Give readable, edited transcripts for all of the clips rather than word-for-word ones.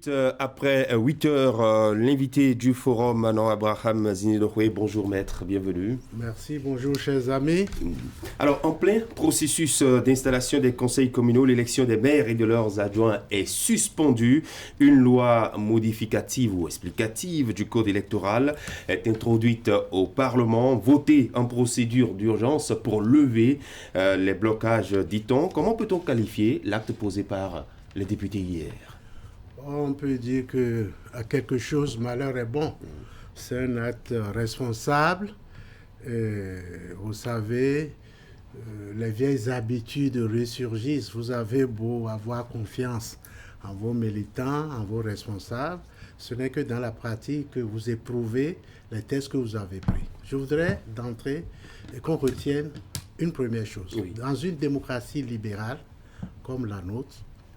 minutes après 8 heures, l'invité du forum, Manon Abraham Zinedokwe. Bonjour maître, bienvenue. Merci, bonjour chers amis. Alors, en plein processus d'installation des conseils communaux, l'élection des maires et de leurs adjoints est suspendue. Une loi modificative ou explicative du code électoral est introduite au Parlement, votée en procédure d'urgence pour lever les blocages, dit-on. Comment peut-on qualifier l'acte posé par les députés hier? On peut dire que à quelque chose, malheur est bon. C'est un acte responsable. Vous savez, les vieilles habitudes ressurgissent. Vous avez beau avoir confiance en vos militants, en vos responsables, ce n'est que dans la pratique que vous éprouvez les tests que vous avez pris. Je voudrais d'entrée qu'on retienne une première chose. Oui. Dans une démocratie libérale comme la nôtre,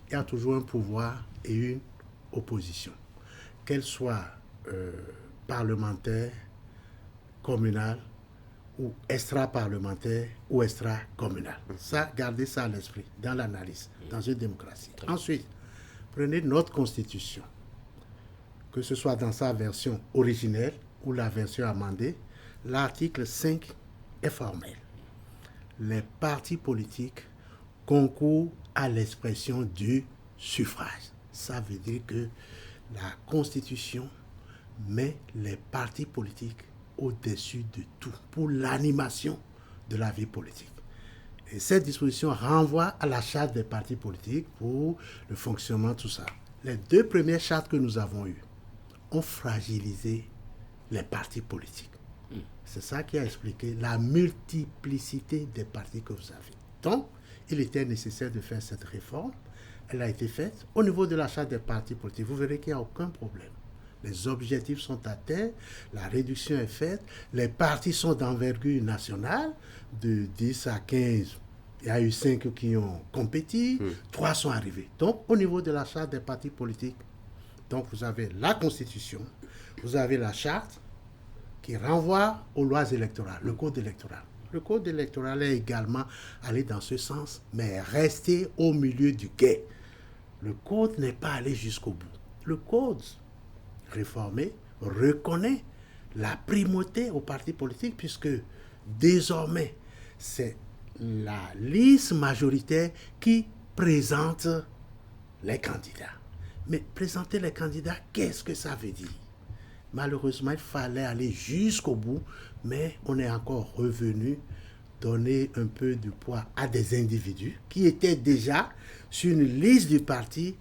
il y a toujours un pouvoir et une opposition, qu'elle soit parlementaire, communale ou extra-parlementaire ou extra-communale. Ça, gardez ça à l'esprit dans l'analyse, dans une démocratie. Ensuite, prenez notre Constitution, que ce soit dans sa version originelle ou la version amendée, l'article 5 est formel. Les partis politiques concourent à l'expression du suffrage. Ça veut dire que la Constitution met les partis politiques au-dessus de tout pour l'animation de la vie politique. Et cette disposition renvoie à la charte des partis politiques pour le fonctionnement, tout ça. Les deux premières chartes que nous avons eues ont fragilisé les partis politiques. C'est ça qui a expliqué la multiplicité des partis que vous avez. Donc, il était nécessaire de faire cette réforme. Elle a été faite au niveau de la charte des partis politiques. Vous verrez qu'il n'y a aucun problème. Les objectifs sont atteints, la réduction est faite, les partis sont d'envergure nationale, de 10 à 15. Il y a eu 5 qui ont compétit, 3 sont arrivés. Donc, au niveau de la charte des partis politiques, donc vous avez la Constitution, vous avez la charte qui renvoie aux lois électorales, le code électoral. Le code électoral est également allé dans ce sens, mais resté au milieu du gué. Le code n'est pas allé jusqu'au bout. Le code réformé reconnaît la primauté aux partis politiques puisque désormais, c'est la liste majoritaire qui présente les candidats. Mais présenter les candidats, qu'est-ce que ça veut dire? Malheureusement, il fallait aller jusqu'au bout, mais on est encore revenu donner un peu de poids à des individus qui étaient déjà sur une liste du parti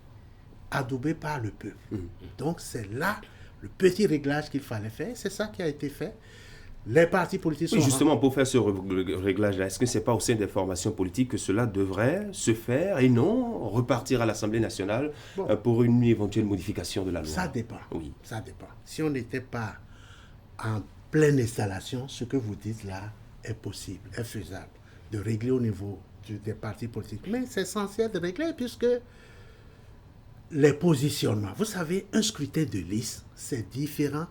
adoubée par le peuple. Donc, c'est là le petit réglage qu'il fallait faire. C'est ça qui a été fait. Les partis politiques sont... Oui, justement, pour faire ce réglage-là, est-ce que ce n'est pas au sein des formations politiques que cela devrait se faire et non repartir à l'Assemblée nationale pour une éventuelle modification de la loi? Ça dépend. Oui. Ça dépend. Si on n'était pas en pleine installation, ce que vous dites là est possible, est faisable, de régler au niveau des partis politiques. Mais c'est essentiel de régler puisque les positionnements, vous savez, un scrutin de liste, c'est différent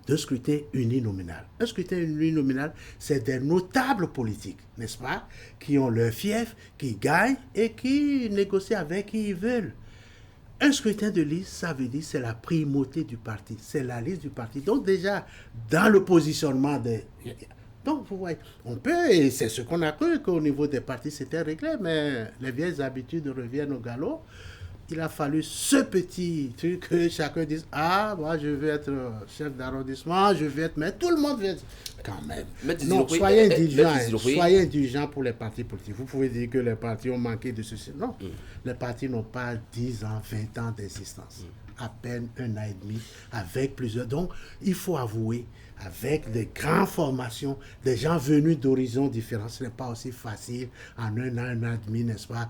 d'un scrutin uninominal. Un scrutin uninominal, c'est des notables politiques, n'est-ce pas, qui ont leur fief, qui gagnent et qui négocient avec qui ils veulent. Un scrutin de liste, ça veut dire c'est la primauté du parti, c'est la liste du parti. Donc déjà, dans le positionnement des... Donc, vous voyez, on peut, et c'est ce qu'on a cru qu'au niveau des partis, c'était réglé, mais les vieilles habitudes reviennent au galop. Il a fallu ce petit truc que chacun dise, ah, moi je vais être chef d'arrondissement, je vais être maire, tout le monde veut être... Quand même. Non, soyez indulgents pour les partis politiques. Vous pouvez dire que les partis ont manqué de ceci. Non, les partis n'ont pas 10 ans, 20 ans d'existence. À peine 1 an et demi, avec plusieurs. Donc, il faut avouer, avec des grandes formations, des gens venus d'horizons différents, ce n'est pas aussi facile en 1 an, 1 an et demi, n'est-ce pas,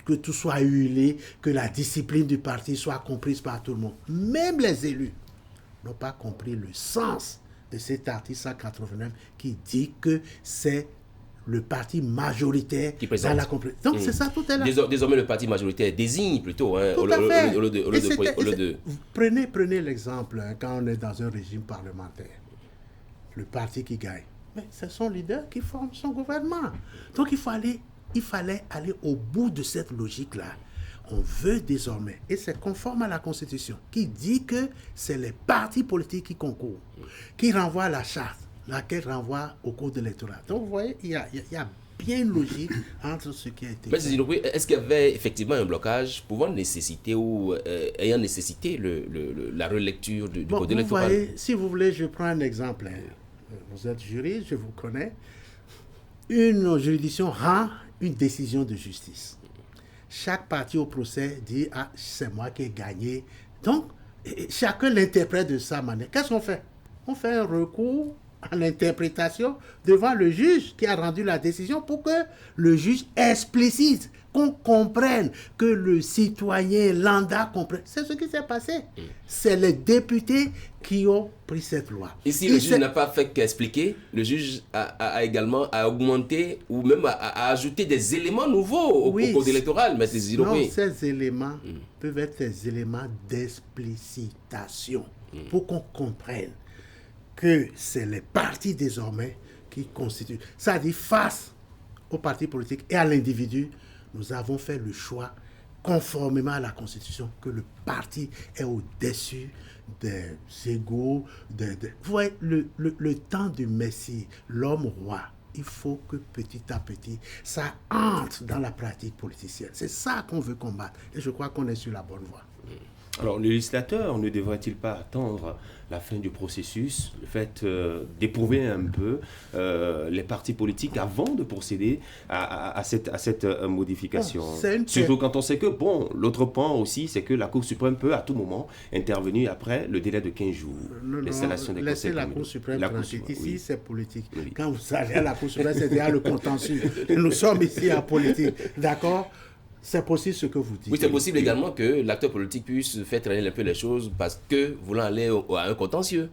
que tout soit huilé, que la discipline du parti soit comprise par tout le monde. Même les élus n'ont pas compris le sens de cet article 189 qui dit que c'est le parti majoritaire qui présente. Dans la compréhension. Donc c'est ça, tout est là. Désormais, le parti majoritaire désigne plutôt. Hein, tout à fait. Au lieu de... Prenez l'exemple hein, quand on est dans un régime parlementaire. Le parti qui gagne. Mais c'est son leader qui forme son gouvernement. Donc il fallait aller au bout de cette logique-là. on veut désormais, et c'est conforme à la Constitution, qui dit que c'est les partis politiques qui concourent, qui renvoient à la charte, laquelle renvoie au code électoral. Donc vous voyez, il y a bien une logique entre ce qui a été Mais fait. est-ce qu'il y avait effectivement un blocage pouvant nécessiter ou ayant nécessité la relecture du code Vous électoral? voyez, si vous voulez, je prends un exemple. Vous êtes juriste, je vous connais. Une juridiction rend une décision de justice. Chaque partie au procès dit « Ah, c'est moi qui ai gagné ». Donc, chacun l'interprète de sa manière. Qu'est-ce qu'on fait? On fait un recours à l'interprétation devant le juge qui a rendu la décision pour que le juge explicite, qu'on comprenne, que le citoyen lambda comprenne. C'est ce qui s'est passé. C'est les députés qui ont pris cette loi. Et si le juge n'a pas fait qu'expliquer, le juge a également augmenté ou même a ajouté des éléments nouveaux au code électoral. Mais ces éléments peuvent être des éléments d'explicitation pour qu'on comprenne que c'est les partis désormais qui constituent. Ça dit face aux partis politiques et à l'individu, nous avons fait le choix, conformément à la Constitution, que le parti est au-dessus des égaux. Vous voyez, le temps du Messie, l'homme roi, il faut que petit à petit, ça entre dans la pratique politicienne. C'est ça qu'on veut combattre. Et je crois qu'on est sur la bonne voie. Alors, le législateur ne devrait-il pas attendre la fin du processus, le fait d'éprouver un peu les partis politiques avant de procéder à cette modification? Surtout quand on sait que, bon, l'autre point aussi, c'est que la Cour suprême peut à tout moment intervenir après le délai de 15 jours. L'installation des conseils la Cour suprême tranquille. Ici, oui. C'est politique. Oui. Quand vous allez à la Cour suprême, c'est déjà le contentieux. Nous sommes ici à politique. D'accord? C'est possible ce que vous dites. Oui, c'est possible également que l'acteur politique puisse faire traîner un peu les choses parce que voulant aller à un contentieux.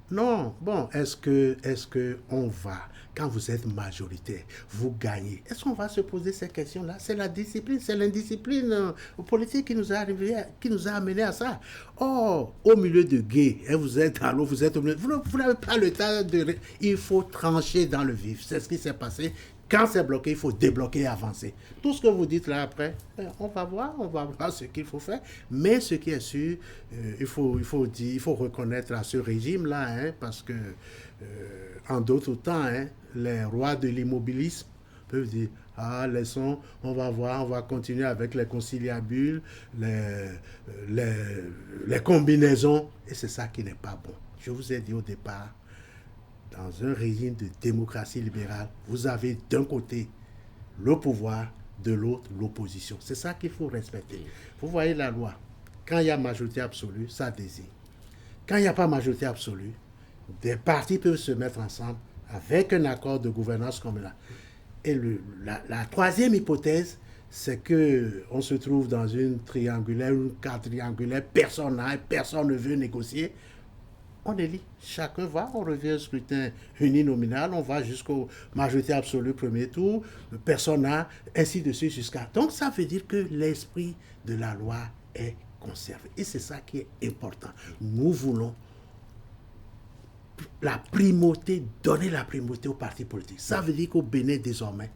Non, bon, est-ce que on va, quand vous êtes majoritaire, vous gagnez, est-ce qu'on va se poser ces questions-là? C'est la discipline, c'est l'indiscipline politique qui nous a amené à ça. Or, au milieu de guet, vous êtes à l'eau, vous êtes au milieu, vous n'avez pas le temps de... Il faut trancher dans le vif, c'est ce qui s'est passé. Quand c'est bloqué, il faut débloquer et avancer. Tout ce que vous dites là après, on va voir ce qu'il faut faire. Mais ce qui est sûr, il faut reconnaître à ce régime-là, parce que en d'autres temps, les rois de l'immobilisme peuvent dire « Ah, laissons, on va voir, on va continuer avec les conciliabules, les combinaisons. » Et c'est ça qui n'est pas bon. Je vous ai dit au départ, dans un régime de démocratie libérale, vous avez d'un côté le pouvoir, de l'autre l'opposition. C'est ça qu'il faut respecter. Vous voyez la loi, quand il y a majorité absolue, ça désigne. Quand il n'y a pas majorité absolue, des partis peuvent se mettre ensemble avec un accord de gouvernance communale. Et la troisième hypothèse, c'est qu'on se trouve dans une triangulaire, une quadriangulaire, personne ne veut négocier. On élit. Chacun va, on revient au scrutin uninominal, on va jusqu'au majorité absolue premier tour, personne n'a, ainsi de suite jusqu'à... Donc ça veut dire que l'esprit de la loi est conservé. Et c'est ça qui est important. Nous voulons la primauté, donner la primauté aux partis politiques. Ça veut dire qu'au Bénin désormais,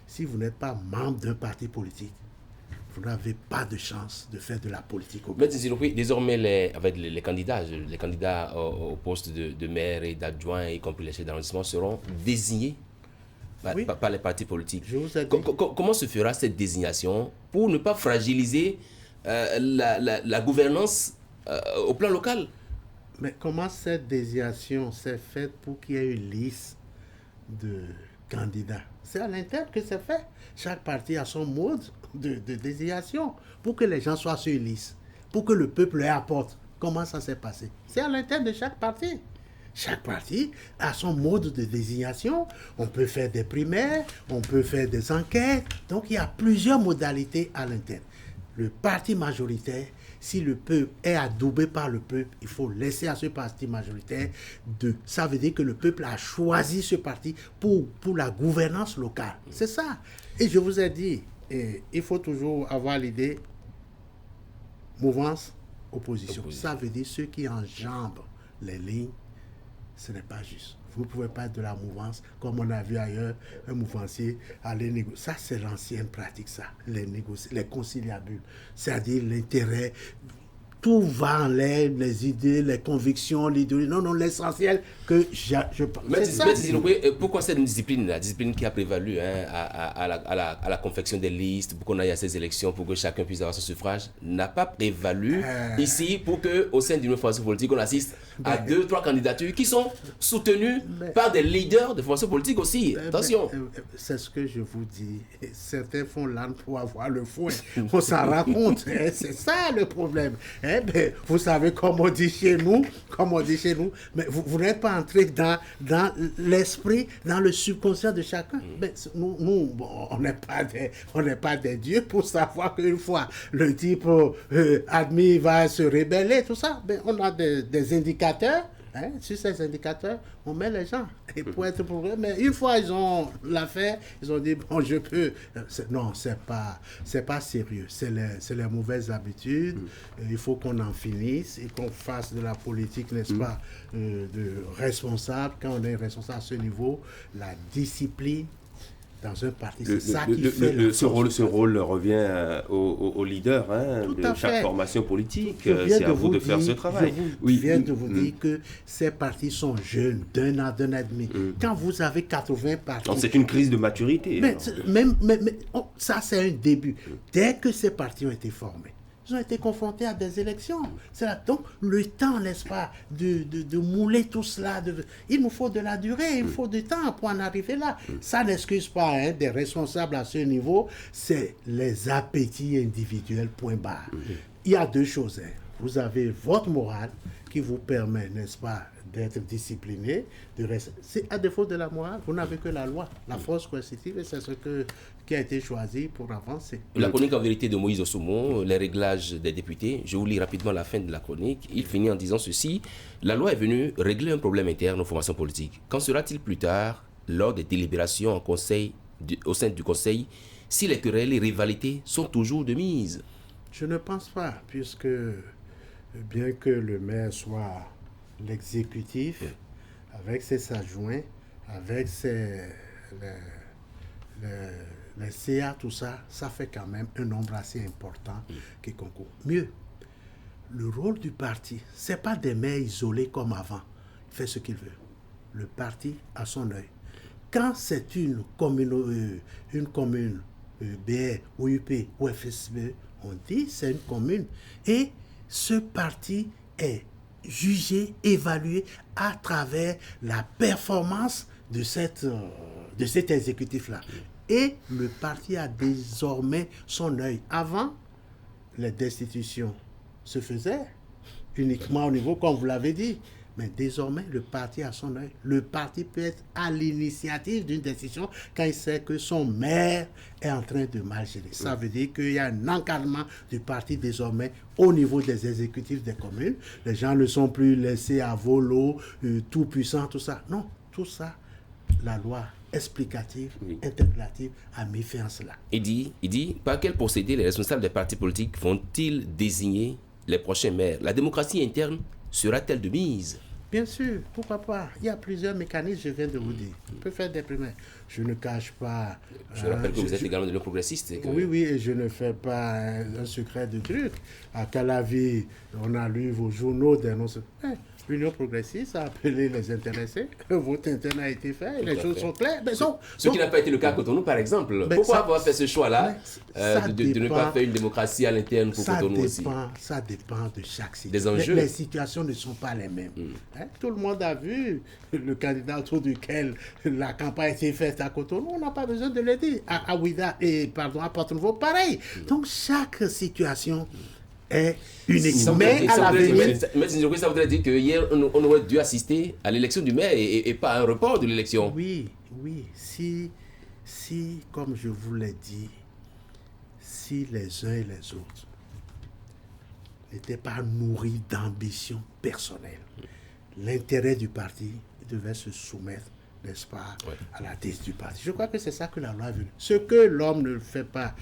si vous n'êtes pas membre d'un parti politique, vous n'avez pas de chance de faire de la politique au Bénin. Mais désormais, avec les candidats au poste de maire et d'adjoint, y compris les chefs d'arrondissement, seront désignés par les partis politiques. Je vous ai dit. Comment se fera cette désignation pour ne pas fragiliser la gouvernance au plan local? Mais comment cette désignation s'est faite pour qu'il y ait une liste de candidats? C'est à l'interne que c'est fait. Chaque parti a son mode de désignation pour que les gens soient sur une liste, pour que le peuple leur apporte. Comment ça s'est passé? C'est à l'interne de chaque parti. Chaque parti a son mode de désignation. On peut faire des primaires, on peut faire des enquêtes. Donc il y a plusieurs modalités à l'interne. Le parti majoritaire, si le peuple est adoubé par le peuple, il faut laisser à ce parti majoritaire ça veut dire que le peuple a choisi ce parti pour la gouvernance locale. C'est ça. Et je vous ai dit, il faut toujours avoir l'idée mouvance, opposition. Ça veut dire ceux qui enjambent les lignes, ce n'est pas juste. vous ne pouvez pas être de la mouvance, comme on a vu ailleurs, un mouvancier aller négocier. Ça, c'est l'ancienne pratique, ça, les conciliabules. C'est-à-dire l'intérêt, tout va en l'air, les idées, les convictions, l'idéologie. Non, l'essentiel que je pense. Mais pourquoi cette discipline, la discipline qui a prévalu à la confection des listes, pour qu'on aille à ces élections, pour que chacun puisse avoir son suffrage, n'a pas prévalu ici pour qu'au sein d'une formation politique, on assiste à 2-3 candidatures qui sont soutenues par des leaders de formations politiques aussi. Attention. C'est ce que je vous dis. Certains font l'âne pour avoir le fouet. On s'en rend compte. C'est ça le problème. Vous savez, comme on dit chez nous, mais vous n'êtes pas entré dans l'esprit, dans le subconscient de chacun. Nous, on n'est pas des dieux pour savoir qu'une fois le type admis va se rebeller, tout ça. On a des indicateurs. Sur ces indicateurs, on met les gens. Et pour être pour eux, mais une fois ils ont l'affaire, ils ont dit bon, je peux. Non, c'est pas sérieux. C'est les mauvaises habitudes. Il faut qu'on en finisse et qu'on fasse de la politique, n'est-ce pas, de responsable. Quand on est responsable à ce niveau, la discipline. Dans un parti, c'est ça qui fait ce rôle revient au leader de chaque formation politique. C'est à vous de faire ce travail. Je viens de vous dire que ces partis sont jeunes, d'un an et demi. Quand vous avez 80 partis... Donc c'est une crise de maturité. Mais ça, c'est un début. Dès que ces partis ont été formés, ils ont été confrontés à des élections. Donc, le temps, n'est-ce pas, de mouler tout cela. Il nous faut de la durée, il faut du temps pour en arriver là. Ça n'excuse pas des responsables à ce niveau. C'est les appétits individuels, point barre. Il y a deux choses. Vous avez votre morale qui vous permet, n'est-ce pas, d'être discipliné. C'est à défaut de la morale, vous n'avez que la loi, la force coercitive, et c'est ce qui a été choisi pour avancer. La chronique en vérité de Moïse Ossoumou, les réglages des députés, je vous lis rapidement la fin de la chronique. Il finit en disant ceci: la loi est venue régler un problème interne aux formations politiques. Qu'en sera-t-il plus tard, lors des délibérations au sein du Conseil, si les querelles et rivalités sont toujours de mise? Je ne pense pas, puisque bien que le maire soit l'exécutif, avec ses adjoints, avec les CA, tout ça, ça fait quand même un nombre assez important qui concourt. Mieux, le rôle du parti, ce n'est pas des maires isolés comme avant. Il fait ce qu'il veut. Le parti a son œil. Quand c'est une commune BR ou UP ou FSB, on dit c'est une commune. Et ce parti est jugé, évalué à travers la performance de cet exécutif-là. Et le parti a désormais son œil. Avant, les destitutions se faisaient uniquement au niveau, comme vous l'avez dit. Mais désormais, le parti a son œil. Le parti peut être à l'initiative d'une décision quand il sait que son maire est en train de mal gérer. Ça veut dire qu'il y a un encadrement du parti désormais au niveau des exécutifs des communes. Les gens ne sont plus laissés à volo, tout puissants, tout ça. Non, tout ça, la loi explicative, interprétative a mis fin à cela. Il dit, par quel procédé les responsables des partis politiques vont-ils désigner les prochains maires? La démocratie interne sera-t-elle de mise? Bien sûr, pourquoi pas. Il y a plusieurs mécanismes, je viens de vous dire. On peut faire des primaires. Je ne cache pas... Je rappelle que vous êtes également de l'Union progressiste. Oui, et je ne fais pas un secret de truc. À Calavi, on a lu vos journaux d'annonces. L'Union progressiste a appelé les intéressés. Votre interne a été fait, les choses sont claires. Ce qui n'a pas été le cas à Cotonou, par exemple. Pourquoi avoir fait ce choix-là de ne pas faire une démocratie à l'interne pour Cotonou aussi? Ça dépend de chaque situation. Des enjeux. Les situations ne sont pas les mêmes. Tout le monde a vu le candidat autour duquel la campagne a été faite à Cotonou. On n'a pas besoin de le dire. À Ouida à Porto-Nouveau, pareil. Donc chaque situation est unique. Mais à l'avenir... Mais ça voudrait dire qu'hier, on aurait dû assister à l'élection du maire et pas à un report de l'élection. Oui. Si, comme je vous l'ai dit, si les uns et les autres n'étaient pas nourris d'ambition personnelle, l'intérêt du parti devait se soumettre, n'est-ce pas, Ouais. à la tête du parti. Je crois que c'est ça que la loi est venue. Ce que l'homme ne fait pas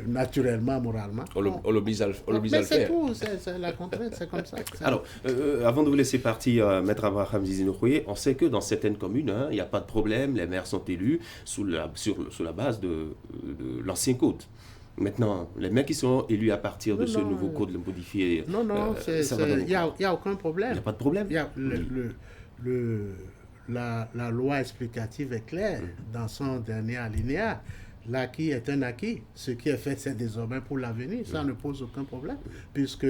naturellement, moralement. On l'oblige à le Mais faire. c'est tout, c'est la contrainte, c'est comme ça. Alors, avant de vous laisser partir, Maître Abraham Zizi-Ndoye, on sait que dans certaines communes, hein, il n'y a pas de problème, les maires sont élus sous la base de l'ancien code. Maintenant, les maires qui sont élus à partir de ce nouveau code modifié, Non, il n'y a aucun problème. Il n'y a pas de problème. Il y a la loi explicative est claire dans son dernier alinéa. L'acquis est un acquis. Ce qui est fait, c'est désormais pour l'avenir. Ça ne pose aucun problème, puisque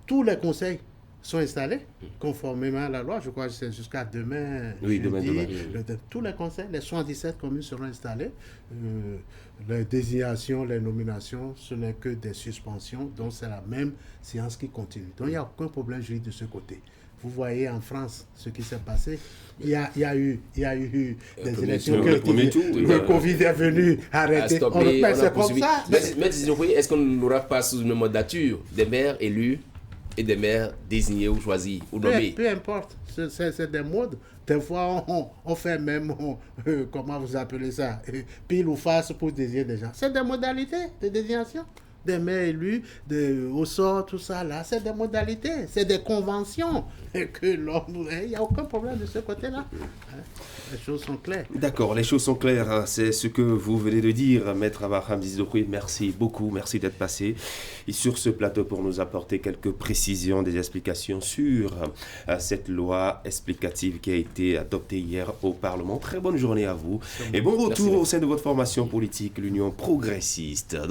tous les conseils sont installés conformément à la loi. Je crois que c'est jusqu'à demain. Oui, demain. Tous les conseils, les 77 communes seront installées. Les désignations, les nominations, ce n'est que des suspensions. Donc, c'est la même séance qui continue. Donc, il n'y a aucun problème juridique de ce côté. Vous voyez en France ce qui s'est passé. Il y a eu des élections que le Covid est venu arrêter. C'est comme ça. Mais est-ce qu'on n'aura pas sous une mandature des maires élus et des maires désignés ou choisis ou nommés? Peu importe. C'est des modes. Des fois, on fait même, comment vous appelez ça, pile ou face pour désigner des gens. C'est des modalités de désignation. Des maires élus, au sort, tout ça là, c'est des modalités, c'est des conventions que l'homme. Il n'y a aucun problème de ce côté-là. Les choses sont claires. D'accord, les choses sont claires. C'est ce que vous venez de dire, Maître Abraham Zizi-Ndoye. Merci beaucoup, merci d'être passé sur ce plateau pour nous apporter quelques précisions, des explications sur cette loi explicative qui a été adoptée hier au Parlement. Très bonne journée à vous et bon retour au sein de votre formation politique, l'Union progressiste.